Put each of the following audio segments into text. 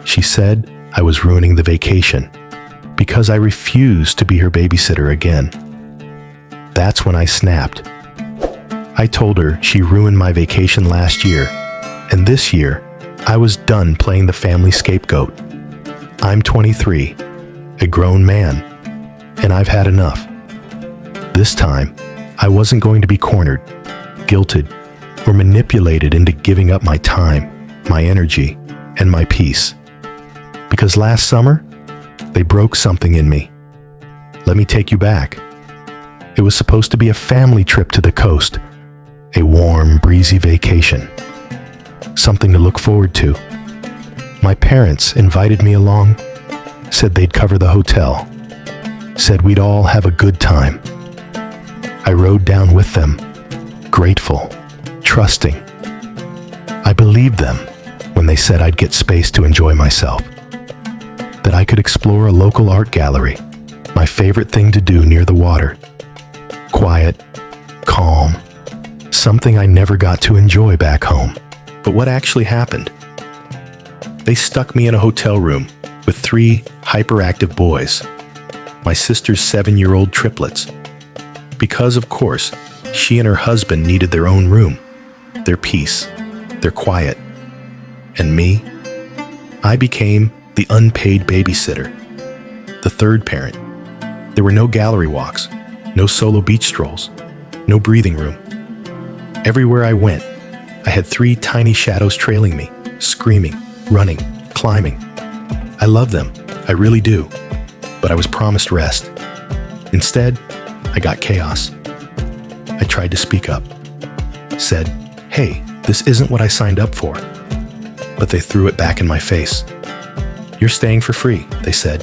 She said I was ruining the vacation because I refused to be her babysitter again. That's when I snapped. I told her she ruined my vacation last year, and this year, I was done playing the family scapegoat. I'm 23, a grown man, and I've had enough. This time, I wasn't going to be cornered, guilted, or manipulated into giving up my time, my energy, and my peace. Because last summer, they broke something in me. Let me take you back. It was supposed to be a family trip to the coast, a warm, breezy vacation. Something to look forward to. My parents invited me along, said they'd cover the hotel, said we'd all have a good time. I rode down with them, grateful, trusting. I believed them when they said I'd get space to enjoy myself, that I could explore a local art gallery, my favorite thing to do near the water. Quiet, calm, something I never got to enjoy back home. But what actually happened? They stuck me in a hotel room with 3 hyperactive boys, my sister's 7-year-old triplets, because, of course, she and her husband needed their own room, their peace, their quiet. And me? I became the unpaid babysitter, the third parent. There were no gallery walks, no solo beach strolls, no breathing room. Everywhere I went, I had 3 tiny shadows trailing me, screaming, running, climbing. I love them, I really do, but I was promised rest. Instead, I got chaos. I tried to speak up, said, "Hey, this isn't what I signed up for." But they threw it back in my face. "You're staying for free," they said.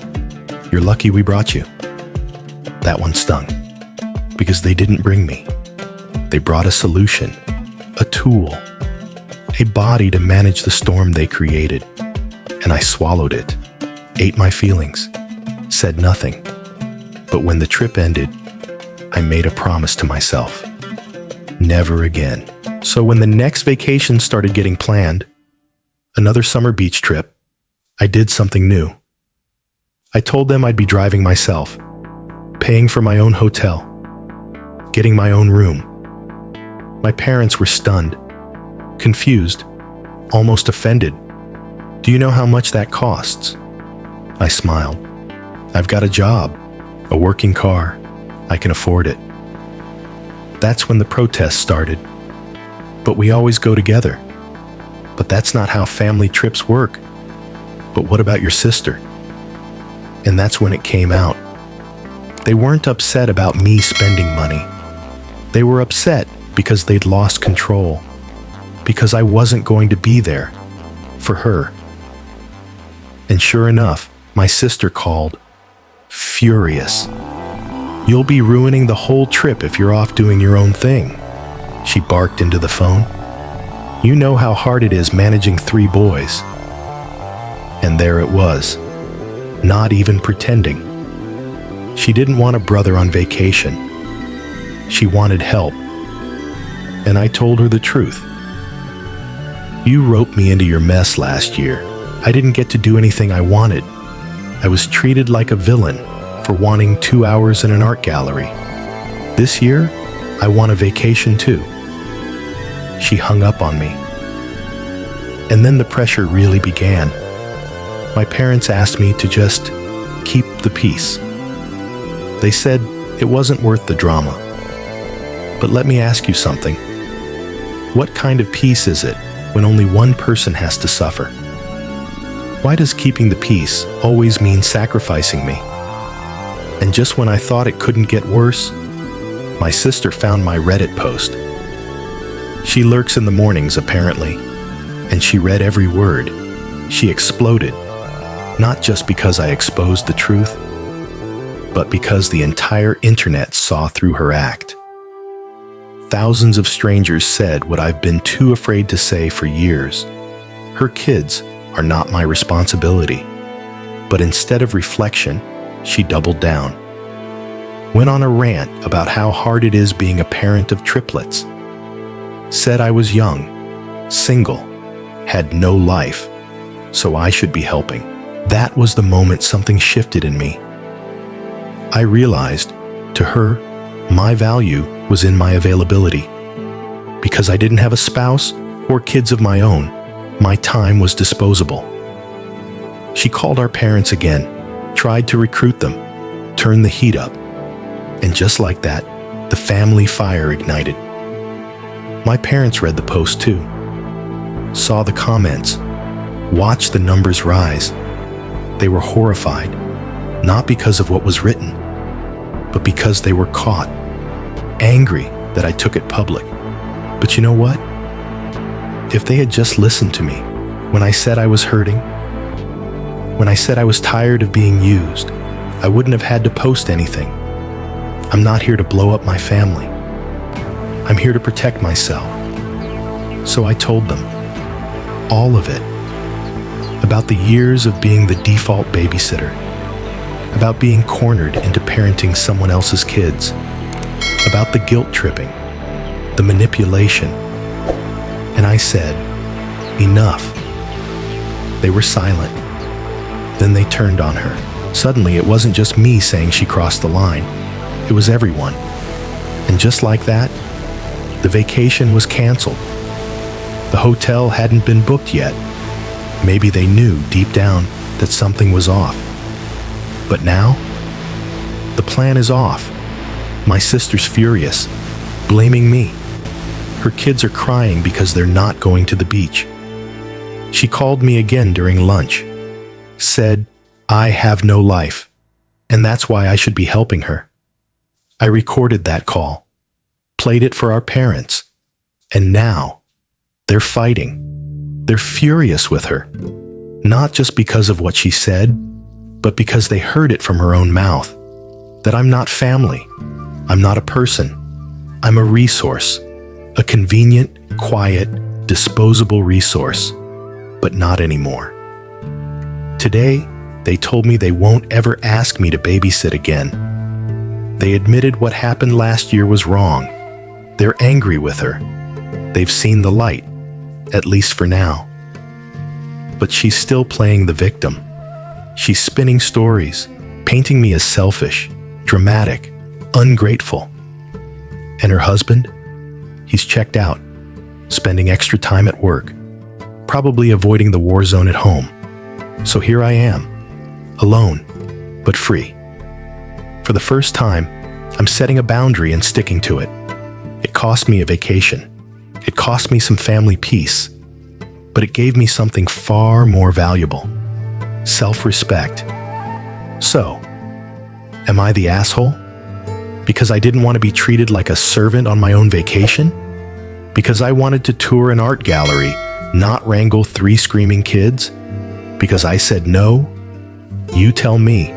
"You're lucky we brought you." That one stung, because they didn't bring me. They brought a solution, a tool, a body to manage the storm they created. And I swallowed it, ate my feelings, said nothing. But when the trip ended, I made a promise to myself. Never again. So when the next vacation started getting planned, another summer beach trip, I did something new. I told them I'd be driving myself, paying for my own hotel, getting my own room. My parents were stunned, confused, almost offended. "Do you know how much that costs?" I smiled. "I've got a job, a working car. I can afford it." That's when the protests started. "But we always go together." "But that's not how family trips work." "But what about your sister?" And that's when it came out. They weren't upset about me spending money. They were upset because they'd lost control, because I wasn't going to be there for her. And sure enough, my sister called, furious. "You'll be ruining the whole trip if you're off doing your own thing," she barked into the phone. "You know how hard it is managing 3 boys." And there it was, not even pretending. She didn't want a brother on vacation. She wanted help. And I told her the truth. "You roped me into your mess last year. I didn't get to do anything I wanted. I was treated like a villain for wanting 2 hours in an art gallery. This year, I want a vacation too." She hung up on me. And then the pressure really began. My parents asked me to just keep the peace. They said it wasn't worth the drama. But let me ask you something. What kind of peace is it when only one person has to suffer? Why does keeping the peace always mean sacrificing me? And just when I thought it couldn't get worse, my sister found my Reddit post. She lurks in the mornings, apparently, and she read every word. She exploded, not just because I exposed the truth, but because the entire internet saw through her act. Thousands of strangers said what I've been too afraid to say for years. Her kids are not my responsibility. But instead of reflection, she doubled down. Went on a rant about how hard it is being a parent of triplets. Said I was young, single, had no life, so I should be helping. That was the moment something shifted in me. I realized, to her, my value was in my availability. Because I didn't have a spouse or kids of my own, my time was disposable. She called our parents again, tried to recruit them, turned the heat up, and just like that, the family fire ignited. My parents read the post too, saw the comments, watched the numbers rise. They were horrified, not because of what was written, but because they were caught, angry that I took it public. But you know what? If they had just listened to me when I said I was hurting, when I said I was tired of being used, I wouldn't have had to post anything. I'm not here to blow up my family. I'm here to protect myself. So I told them all of it. About the years of being the default babysitter, about being cornered into parenting someone else's kids, about the guilt tripping, the manipulation. And I said, enough. They were silent. Then they turned on her. Suddenly, it wasn't just me saying she crossed the line. It was everyone. And just like that, the vacation was canceled. The hotel hadn't been booked yet. Maybe they knew deep down that something was off. But now, the plan is off. My sister's furious, blaming me. Her kids are crying because they're not going to the beach. She called me again during lunch, said, I have no life, and that's why I should be helping her. I recorded that call, played it for our parents, and now they're fighting. They're furious with her, not just because of what she said, but because they heard it from her own mouth, that I'm not family, I'm not a person, I'm a resource, a convenient, quiet, disposable resource, but not anymore. Today, they told me they won't ever ask me to babysit again. They admitted what happened last year was wrong. They're angry with her. They've seen the light, at least for now. But she's still playing the victim. She's spinning stories, painting me as selfish, dramatic, ungrateful. And her husband? He's checked out, spending extra time at work, probably avoiding the war zone at home. So here I am, alone, but free. For the first time, I'm setting a boundary and sticking to it. It cost me a vacation. It cost me some family peace. But it gave me something far more valuable: self-respect. So, am I the asshole? Because I didn't want to be treated like a servant on my own vacation? Because I wanted to tour an art gallery, not wrangle 3 screaming kids? Because I said no? You tell me.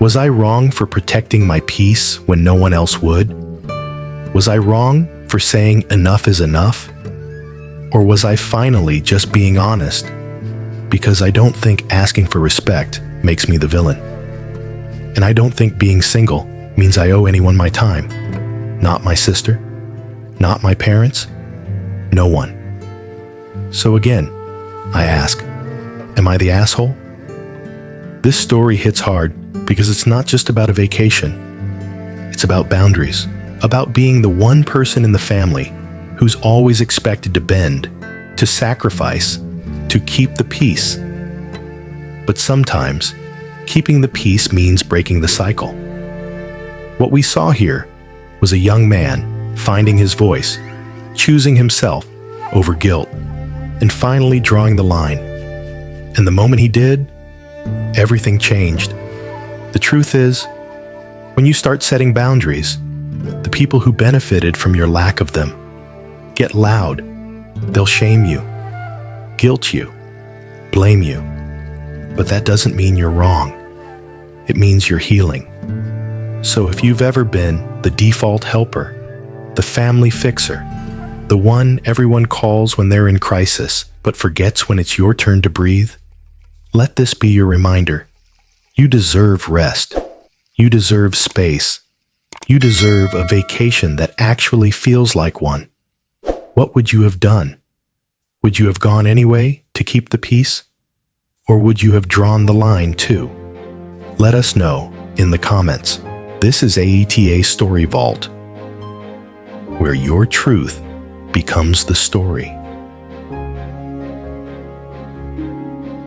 Was I wrong for protecting my peace when no one else would? Was I wrong for saying enough is enough? Or was I finally just being honest? Because I don't think asking for respect makes me the villain. And I don't think being single means I owe anyone my time. Not my sister, not my parents, no one. So again, I ask, am I the asshole? This story hits hard because it's not just about a vacation. It's about boundaries, about being the one person in the family who's always expected to bend, to sacrifice, to keep the peace. But sometimes, keeping the peace means breaking the cycle. What we saw here was a young man finding his voice, choosing himself over guilt, and finally drawing the line. And the moment he did, everything changed. The truth is, when you start setting boundaries, the people who benefited from your lack of them get loud. They'll shame you, guilt you, blame you. But that doesn't mean you're wrong. It means you're healing. So if you've ever been the default helper, the family fixer, the one everyone calls when they're in crisis, but forgets when it's your turn to breathe, let this be your reminder. You deserve rest. You deserve space. You deserve a vacation that actually feels like one. What would you have done? Would you have gone anyway to keep the peace? Or would you have drawn the line too? Let us know in the comments. This is AITA Story Vault, where your truth becomes the story.